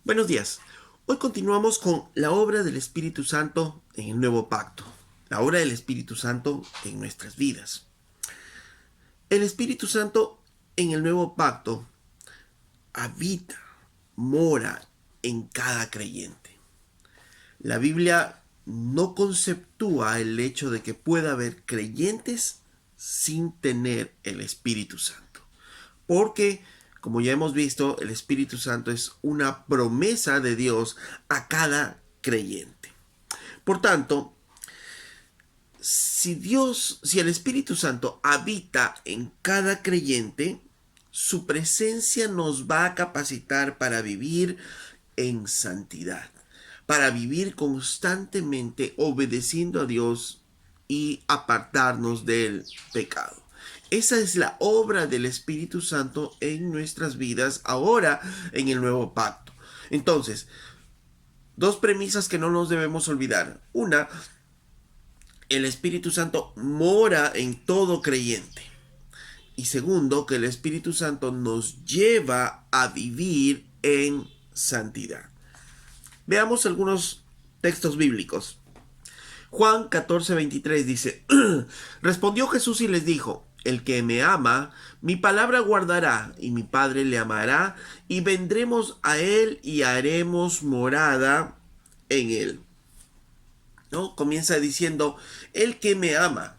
Buenos días. Hoy continuamos con la obra del Espíritu Santo en el nuevo pacto. La obra del Espíritu Santo en nuestras vidas. El Espíritu Santo en el nuevo pacto habita, mora en cada creyente. La Biblia no conceptúa el hecho de que pueda haber creyentes sin tener el Espíritu Santo. Porque, como ya hemos visto, el Espíritu Santo es una promesa de Dios a cada creyente. Por tanto, si el Espíritu Santo habita en cada creyente, su presencia nos va a capacitar para vivir en santidad, para vivir constantemente obedeciendo a Dios y apartarnos del pecado. Esa es la obra del Espíritu Santo en nuestras vidas ahora en el nuevo pacto. Entonces, dos premisas que no nos debemos olvidar. Una, el Espíritu Santo mora en todo creyente. Y segundo, que el Espíritu Santo nos lleva a vivir en santidad. Veamos algunos textos bíblicos. Juan 14:23 dice, respondió Jesús y les dijo, el que me ama, mi palabra guardará, y mi Padre le amará, y vendremos a él y haremos morada en él. ¿No? Comienza diciendo, el que me ama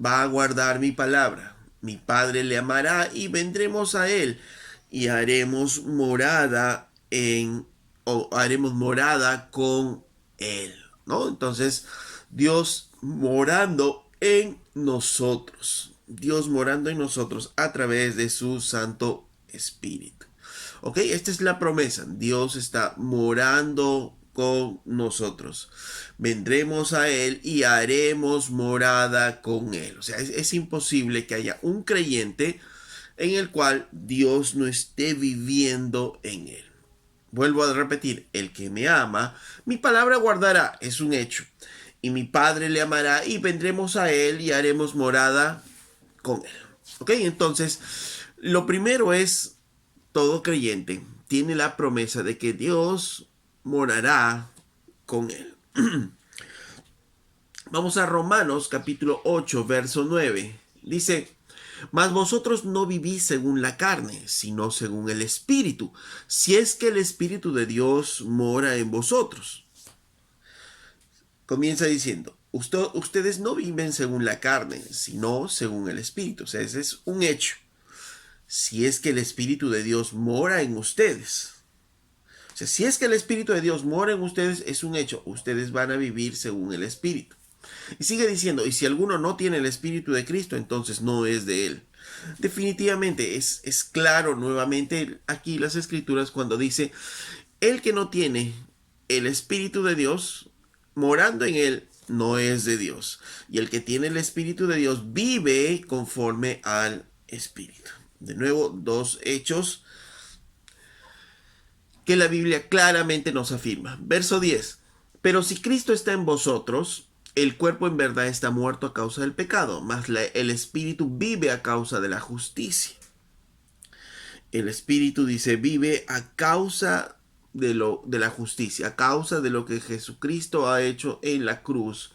va a guardar mi palabra, mi Padre le amará, y vendremos a él y haremos morada o haremos morada con él, ¿no? Entonces, Dios morando en nosotros. Dios morando en nosotros a través de su Santo Espíritu. ¿Ok? Esta es la promesa. Dios está morando con nosotros. Vendremos a Él y haremos morada con Él. O sea, es imposible que haya un creyente en el cual Dios no esté viviendo en Él. Vuelvo a repetir, el que me ama, mi palabra guardará, es un hecho. Y mi Padre le amará y vendremos a Él y haremos morada con Él. ¿Ok? Entonces, lo primero es, todo creyente tiene la promesa de que Dios morará con Él. Vamos a Romanos capítulo 8, verso 9. Dice, mas vosotros no vivís según la carne, sino según el Espíritu, si es que el Espíritu de Dios mora en vosotros. Comienza diciendo, ustedes no viven según la carne, sino según el Espíritu. O sea, ese es un hecho. Si es que el Espíritu de Dios mora en ustedes. O sea, si es que el Espíritu de Dios mora en ustedes, es un hecho. Ustedes van a vivir según el Espíritu. Y sigue diciendo, y si alguno no tiene el Espíritu de Cristo, entonces no es de él. Definitivamente es claro nuevamente aquí las Escrituras cuando dice, el que no tiene el Espíritu de Dios morando en él, no es de Dios. Y el que tiene el Espíritu de Dios vive conforme al Espíritu. De nuevo, dos hechos que la Biblia claramente nos afirma. Verso 10. Pero si Cristo está en vosotros, el cuerpo en verdad está muerto a causa del pecado, mas el espíritu vive a causa de la justicia. El espíritu dice vive a causa de la justicia, a causa de lo que Jesucristo ha hecho en la cruz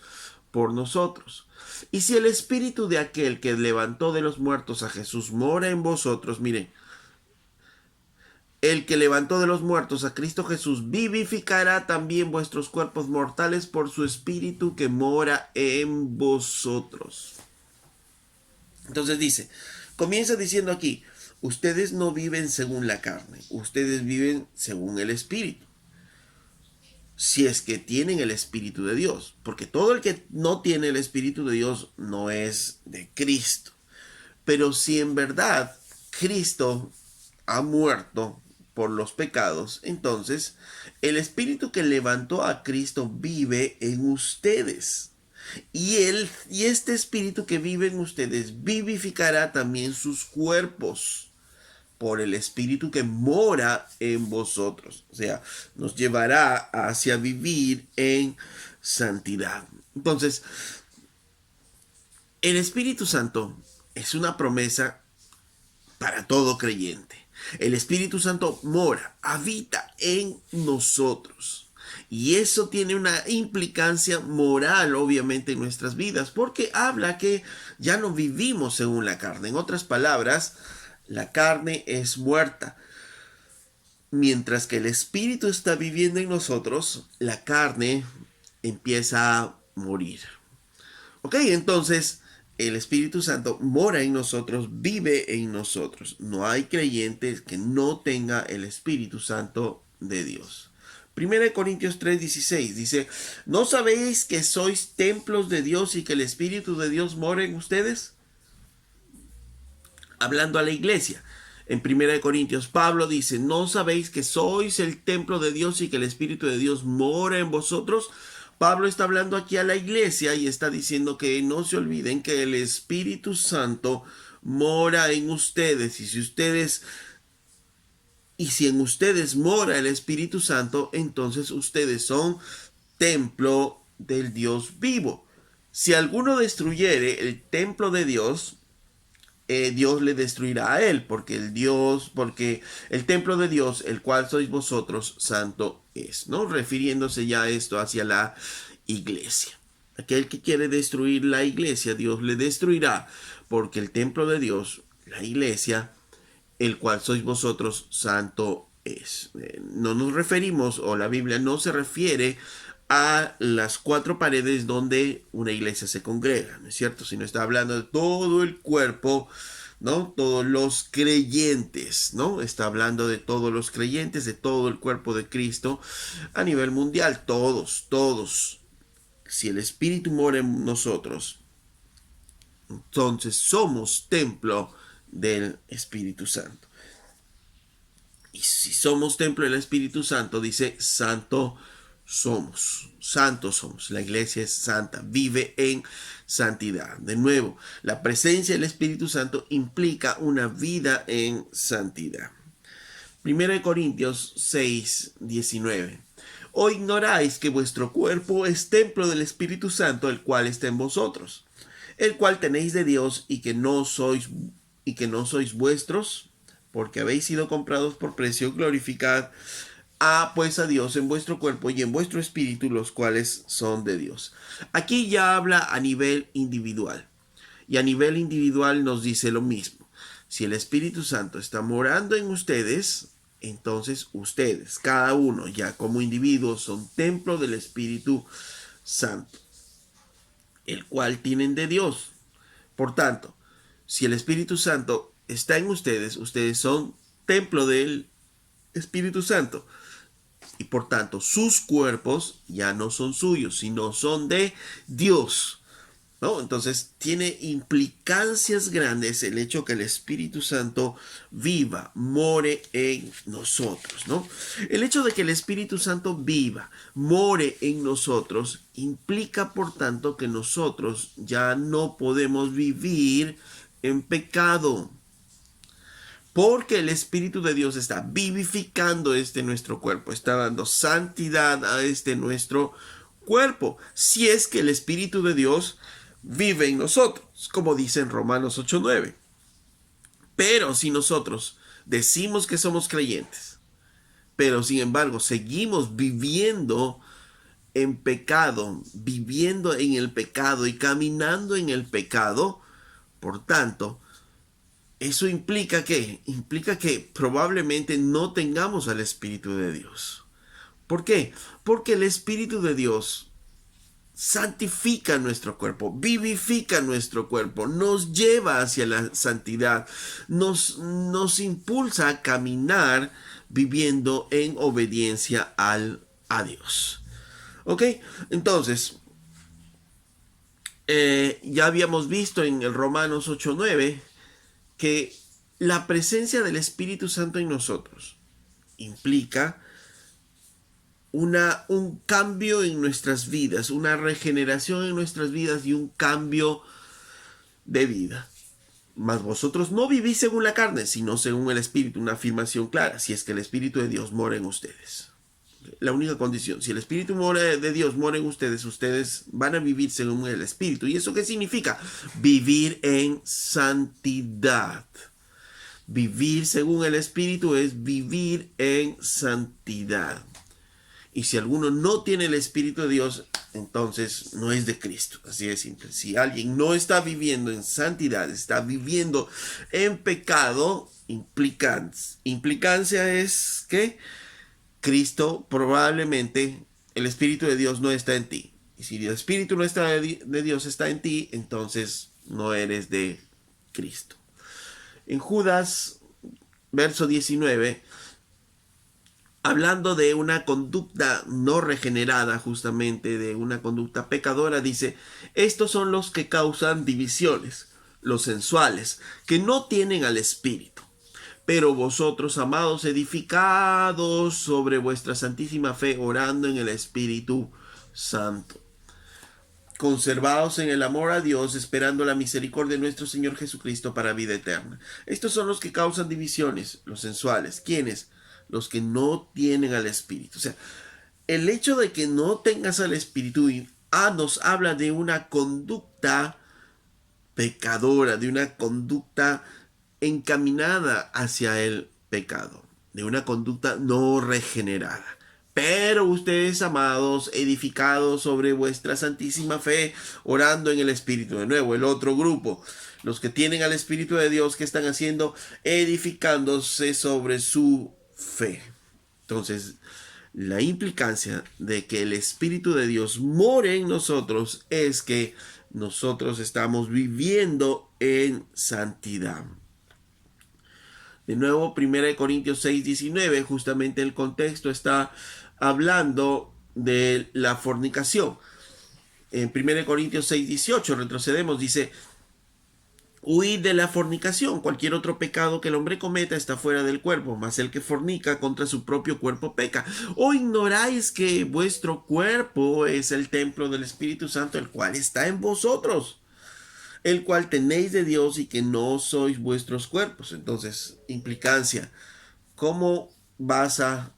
por nosotros. Y si el espíritu de aquel que levantó de los muertos a Jesús mora en vosotros, miren, el que levantó de los muertos a Cristo Jesús vivificará también vuestros cuerpos mortales por su espíritu que mora en vosotros. Entonces dice, comienza diciendo aquí, ustedes no viven según la carne, ustedes viven según el espíritu. Si es que tienen el espíritu de Dios, porque todo el que no tiene el espíritu de Dios no es de Cristo. Pero si en verdad Cristo ha muerto por los pecados, entonces el espíritu que levantó a Cristo vive en ustedes. Y este espíritu que vive en ustedes vivificará también sus cuerpos por el espíritu que mora en vosotros. O sea, nos llevará hacia vivir en santidad. Entonces, el Espíritu Santo es una promesa para todo creyente. El Espíritu Santo mora, habita en nosotros. Y eso tiene una implicancia moral, obviamente, en nuestras vidas, porque habla que ya no vivimos según la carne. En otras palabras, la carne es muerta. Mientras que el Espíritu está viviendo en nosotros, la carne empieza a morir. Ok, entonces el Espíritu Santo mora en nosotros, vive en nosotros. No hay creyente que no tenga el Espíritu Santo de Dios. 1 Corintios 3:16 dice, ¿no sabéis que sois templos de Dios y que el Espíritu de Dios mora en ustedes? Hablando a la iglesia. En 1 Corintios, Pablo dice, ¿no sabéis que sois el templo de Dios y que el Espíritu de Dios mora en vosotros? Pablo está hablando aquí a la iglesia y está diciendo que no se olviden que el Espíritu Santo mora en ustedes. Y si en ustedes mora el Espíritu Santo, entonces ustedes son templo del Dios vivo. Si alguno destruyere el templo de Dios, Dios le destruirá a él, porque el templo de Dios, el cual sois vosotros, santo es, ¿no? Refiriéndose ya a esto hacia la iglesia. Aquel que quiere destruir la iglesia, Dios le destruirá, porque el templo de Dios, la iglesia, el cual sois vosotros, santo es. No nos referimos, o la Biblia no se refiere a las cuatro paredes donde una iglesia se congrega, ¿no es cierto? Sino está hablando de todo el cuerpo, ¿no? Todos los creyentes, ¿no? Está hablando de todos los creyentes, de todo el cuerpo de Cristo a nivel mundial, todos. Si el Espíritu mora en nosotros, entonces somos templo del Espíritu Santo. Y si somos templo del Espíritu Santo, dice, santos somos. La iglesia es santa, vive en santidad. De nuevo, la presencia del Espíritu Santo implica una vida en santidad. 1 Corintios 6:19. ¿O ignoráis que vuestro cuerpo es templo del Espíritu Santo, el cual está en vosotros, el cual tenéis de Dios y que no sois vuestros? Porque habéis sido comprados por precio. Glorificad pues a Dios en vuestro cuerpo y en vuestro espíritu, los cuales son de Dios. Aquí ya habla a nivel individual. Y a nivel individual nos dice lo mismo. Si el Espíritu Santo está morando en ustedes, entonces ustedes, cada uno ya como individuos, son templo del Espíritu Santo, el cual tienen de Dios. Por tanto, si el Espíritu Santo está en ustedes, ustedes son templo del Espíritu Santo. Y por tanto, sus cuerpos ya no son suyos, sino son de Dios, ¿no? Entonces, tiene implicancias grandes el hecho que el Espíritu Santo viva, more en nosotros, ¿no? El hecho de que el Espíritu Santo viva, more en nosotros, implica, por tanto, que nosotros ya no podemos vivir en pecado. Porque el Espíritu de Dios está vivificando nuestro cuerpo, está dando santidad a nuestro cuerpo. Si es que el Espíritu de Dios vive en nosotros, como dice en Romanos 8:9. Pero si nosotros decimos que somos creyentes, pero sin embargo seguimos viviendo en pecado, viviendo en el pecado y caminando en el pecado, por tanto, eso implica que probablemente no tengamos al Espíritu de Dios. ¿Por qué? Porque el Espíritu de Dios santifica nuestro cuerpo, vivifica nuestro cuerpo, nos lleva hacia la santidad, nos impulsa a caminar viviendo en obediencia a Dios. ¿Ok? Entonces, ya habíamos visto en el Romanos 8:9 que la presencia del Espíritu Santo en nosotros implica un cambio en nuestras vidas, una regeneración en nuestras vidas y un cambio de vida. Mas vosotros no vivís según la carne, sino según el Espíritu. Una afirmación clara, si es que el Espíritu de Dios mora en ustedes. La única condición, si el Espíritu de Dios mora en ustedes, ustedes van a vivir según el Espíritu. ¿Y eso qué significa? Vivir en santidad. Vivir según el Espíritu es vivir en santidad. Y si alguno no tiene el Espíritu de Dios, entonces no es de Cristo. Así de simple. Si alguien no está viviendo en santidad, está viviendo en pecado, implicancia es que Cristo probablemente, el Espíritu de Dios no está en ti. Y si el Espíritu no está de Dios está en ti, entonces no eres de Cristo. En Judas, verso 19, hablando de una conducta no regenerada, justamente de una conducta pecadora, dice, estos son los que causan divisiones, los sensuales, que no tienen al Espíritu. Pero vosotros, amados, edificados sobre vuestra santísima fe, orando en el Espíritu Santo. Conservados en el amor a Dios, esperando la misericordia de nuestro Señor Jesucristo para vida eterna. Estos son los que causan divisiones, los sensuales. ¿Quiénes? Los que no tienen al Espíritu. O sea, el hecho de que no tengas al Espíritu nos habla de una conducta pecadora, de una conducta encaminada hacia el pecado, de una conducta no regenerada. Pero ustedes, amados, edificados sobre vuestra santísima fe, orando en el Espíritu. De nuevo, el otro grupo, los que tienen al Espíritu de Dios, ¿qué están haciendo? Edificándose sobre su fe. Entonces, la implicancia de que el Espíritu de Dios more en nosotros es que nosotros estamos viviendo en santidad. De nuevo, 1 Corintios 6:19, justamente el contexto está hablando de la fornicación. En 1 Corintios 6:18, retrocedemos, dice, huid de la fornicación. Cualquier otro pecado que el hombre cometa está fuera del cuerpo, mas el que fornica contra su propio cuerpo peca. ¿O ignoráis que vuestro cuerpo es el templo del Espíritu Santo, el cual está en vosotros, el cual tenéis de Dios y que no sois vuestros cuerpos? Entonces, implicancia, ¿cómo vas a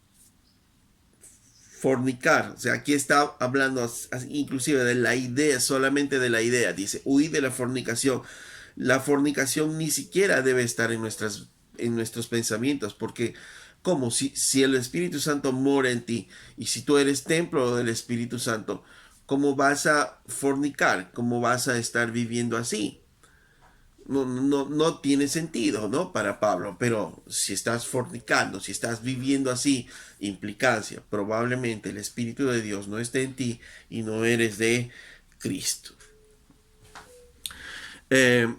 fornicar? O sea, aquí está hablando inclusive de la idea, solamente de la idea. Dice, huid de la fornicación. La fornicación ni siquiera debe estar en nuestros pensamientos, porque ¿cómo? Si el Espíritu Santo mora en ti y si tú eres templo del Espíritu Santo, ¿cómo vas a fornicar? ¿Cómo vas a estar viviendo así? No tiene sentido, ¿no? Para Pablo, pero si estás fornicando, si estás viviendo así, implicancia, probablemente el Espíritu de Dios no esté en ti y no eres de Cristo. En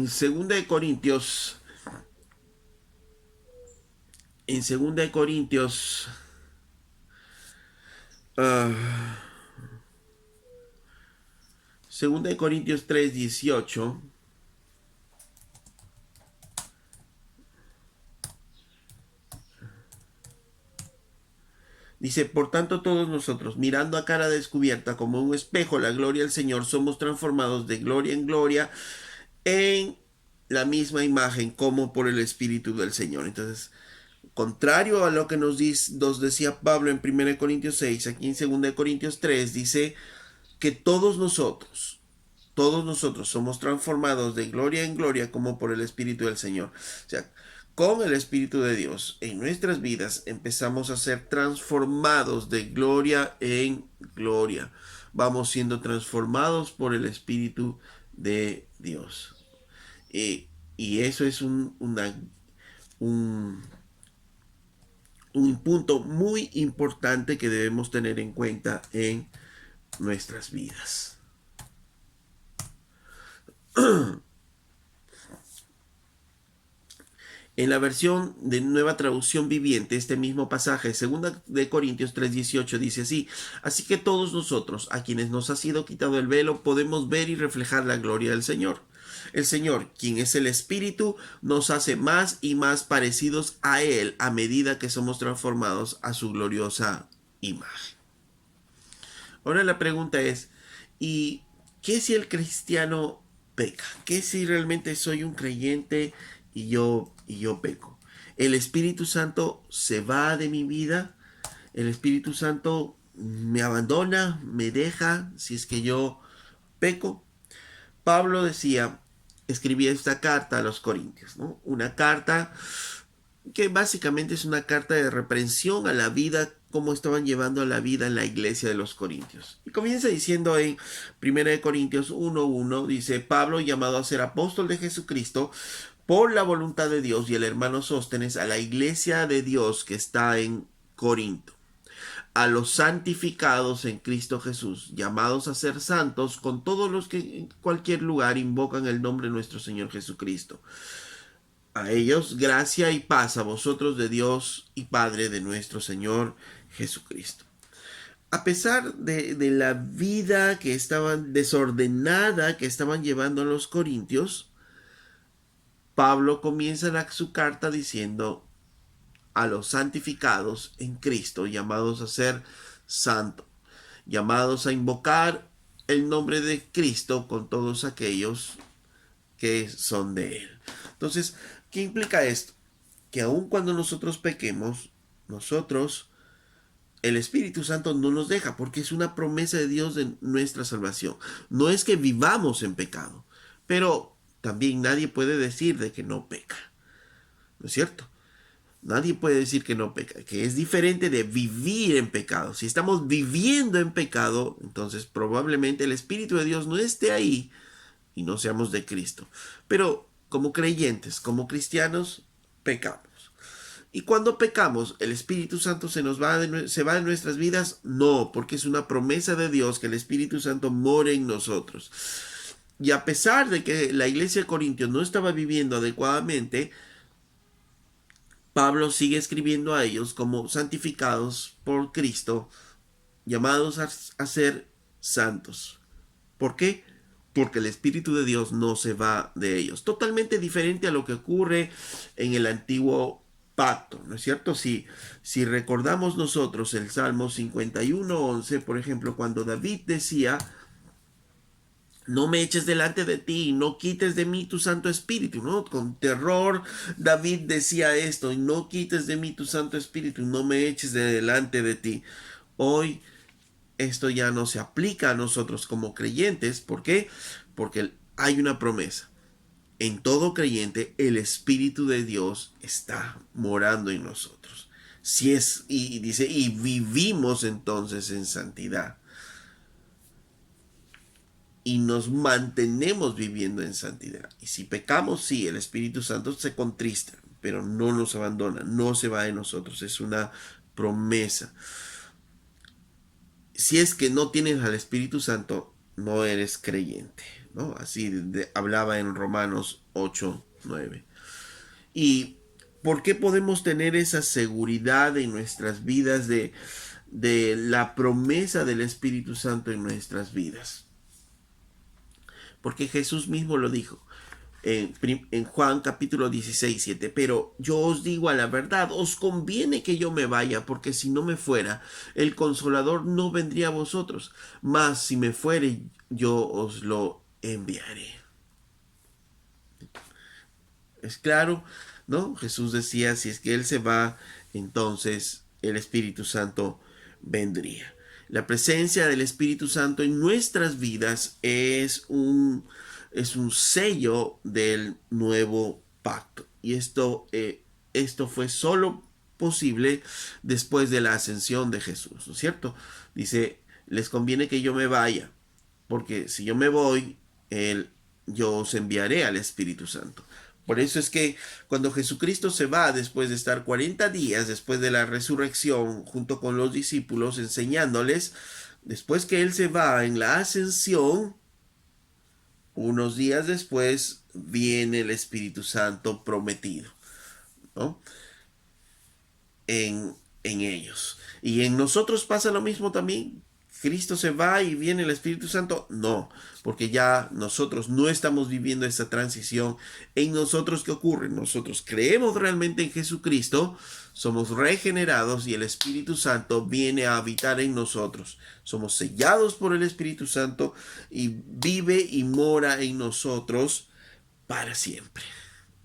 2 Corintios, en 2 Corintios, uh, 2 Corintios 3:18, dice, por tanto todos nosotros, mirando a cara descubierta como un espejo la gloria del Señor, somos transformados de gloria en gloria en la misma imagen como por el Espíritu del Señor. Entonces, contrario a lo que nos decía Pablo en 1 Corintios 6, aquí en 2 Corintios 3 dice que todos nosotros somos transformados de gloria en gloria como por el Espíritu del Señor. O sea, con el Espíritu de Dios en nuestras vidas empezamos a ser transformados de gloria en gloria. Vamos siendo transformados por el Espíritu de Dios. Y eso es un punto muy importante que debemos tener en cuenta en nuestras vidas. En la versión de Nueva Traducción Viviente, este mismo pasaje, 2 de Corintios 3:18, dice así: así que todos nosotros, a quienes nos ha sido quitado el velo, podemos ver y reflejar la gloria del Señor. El Señor, quien es el Espíritu, nos hace más y más parecidos a Él a medida que somos transformados a su gloriosa imagen. Ahora la pregunta es, ¿y qué si el cristiano peca? ¿Qué si realmente soy un creyente y yo peco? ¿El Espíritu Santo se va de mi vida? ¿El Espíritu Santo me abandona, me deja si es que yo peco? Pablo decía escribía esta carta a los Corintios, ¿no? Una carta que básicamente es una carta de reprensión a la vida, cómo estaban llevando a la vida en la iglesia de los Corintios. Y comienza diciendo en 1 Corintios 1:1, dice: Pablo, llamado a ser apóstol de Jesucristo, por la voluntad de Dios, y el hermano Sóstenes, a la iglesia de Dios que está en Corinto, a los santificados en Cristo Jesús, llamados a ser santos, con todos los que en cualquier lugar invocan el nombre de nuestro Señor Jesucristo. A ellos gracia y paz a vosotros de Dios y Padre de nuestro Señor Jesucristo. A pesar de la vida que estaban desordenada que estaban llevando los corintios, Pablo comienza su carta diciendo: a los santificados en Cristo, llamados a ser santos, llamados a invocar el nombre de Cristo con todos aquellos que son de Él. Entonces, ¿qué implica esto? Que aun cuando nosotros pequemos, el Espíritu Santo no nos deja, porque es una promesa de Dios de nuestra salvación. No es que vivamos en pecado, pero también nadie puede decir de que no peca, ¿no es cierto? Nadie puede decir que no peca, que es diferente de vivir en pecado. Si estamos viviendo en pecado, entonces probablemente el Espíritu de Dios no esté ahí y no seamos de Cristo. Pero como creyentes, como cristianos, pecamos. Y cuando pecamos, ¿el Espíritu Santo se va de nuestras vidas? No, porque es una promesa de Dios que el Espíritu Santo more en nosotros. Y a pesar de que la iglesia de Corintios no estaba viviendo adecuadamente, Pablo sigue escribiendo a ellos como santificados por Cristo, llamados a ser santos. ¿Por qué? Porque el Espíritu de Dios no se va de ellos. Totalmente diferente a lo que ocurre en el antiguo pacto, ¿no es cierto? Si recordamos nosotros el Salmo 51:11, por ejemplo, cuando David decía: no me eches delante de ti, no quites de mí tu Santo Espíritu, ¿no? Con terror David decía esto: y no quites de mí tu Santo Espíritu, no me eches delante de ti. Hoy esto ya no se aplica a nosotros como creyentes. ¿Por qué? Porque hay una promesa. En todo creyente el Espíritu de Dios está morando en nosotros. Y dice, y vivimos entonces en santidad. Y nos mantenemos viviendo en santidad. Y si pecamos, sí, el Espíritu Santo se contrista, pero no nos abandona, no se va de nosotros. Es una promesa. Si es que no tienes al Espíritu Santo, no eres creyente, ¿no? Así hablaba en Romanos 8:9. ¿Y por qué podemos tener esa seguridad en nuestras vidas de la promesa del Espíritu Santo en nuestras vidas? Porque Jesús mismo lo dijo en Juan capítulo 16:7. Pero yo os digo a la verdad, os conviene que yo me vaya, porque si no me fuera, el Consolador no vendría a vosotros. Mas si me fuere, yo os lo enviaré. Es claro, ¿no? Jesús decía: si es que Él se va, entonces el Espíritu Santo vendría. La presencia del Espíritu Santo en nuestras vidas es un sello del nuevo pacto. Y esto fue solo posible después de la ascensión de Jesús, ¿no es cierto? Dice: les conviene que yo me vaya, porque si yo me voy, yo os enviaré al Espíritu Santo. Por eso es que cuando Jesucristo se va, después de estar 40 días, después de la resurrección, junto con los discípulos, enseñándoles, después que Él se va en la ascensión, unos días después viene el Espíritu Santo prometido, ¿no? En ellos. Y en nosotros pasa lo mismo también. ¿Cristo se va y viene el Espíritu Santo? No, porque ya nosotros no estamos viviendo esa transición. En nosotros, ¿qué ocurre? Nosotros creemos realmente en Jesucristo, somos regenerados y el Espíritu Santo viene a habitar en nosotros. Somos sellados por el Espíritu Santo y vive y mora en nosotros para siempre,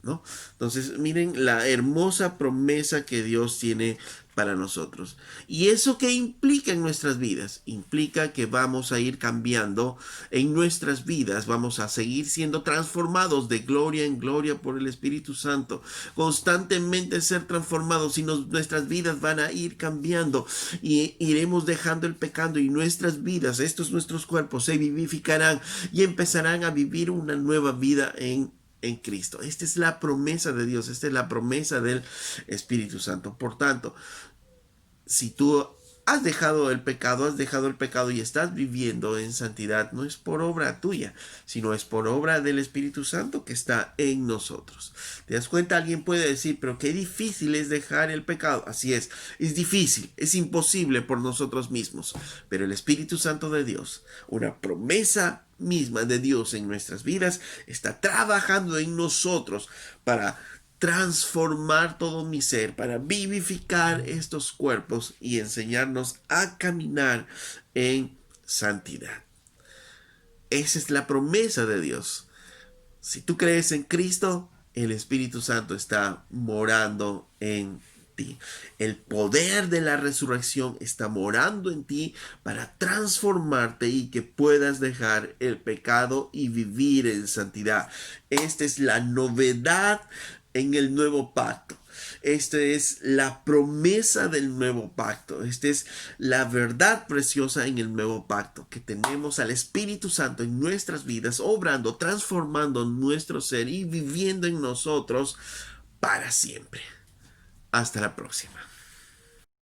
¿no? Entonces, miren la hermosa promesa que Dios tiene para nosotros. ¿Y eso qué implica en nuestras vidas? Implica que vamos a ir cambiando en nuestras vidas, vamos a seguir siendo transformados de gloria en gloria por el Espíritu Santo, constantemente ser transformados y nuestras vidas van a ir cambiando y iremos dejando el pecado y nuestras vidas, estos nuestros cuerpos se vivificarán y empezarán a vivir una nueva vida en Cristo. Esta es la promesa de Dios, esta es la promesa del Espíritu Santo. Por tanto, si tú has dejado el pecado y estás viviendo en santidad, no es por obra tuya, sino es por obra del Espíritu Santo que está en nosotros. ¿Te das cuenta? Alguien puede decir, pero qué difícil es dejar el pecado. Así es difícil, es imposible por nosotros mismos, pero el Espíritu Santo de Dios, una promesa misma de Dios en nuestras vidas, está trabajando en nosotros para transformar todo mi ser, para vivificar estos cuerpos y enseñarnos a caminar en santidad. Esa es la promesa de Dios. Si tú crees en Cristo, el Espíritu Santo está morando en ti. El poder de la resurrección está morando en ti para transformarte y que puedas dejar el pecado y vivir en santidad. Esta es la novedad en el nuevo pacto. Esta es la promesa del nuevo pacto. Esta es la verdad preciosa en el nuevo pacto, que tenemos al Espíritu Santo en nuestras vidas, obrando, transformando nuestro ser y viviendo en nosotros para siempre. Hasta la próxima.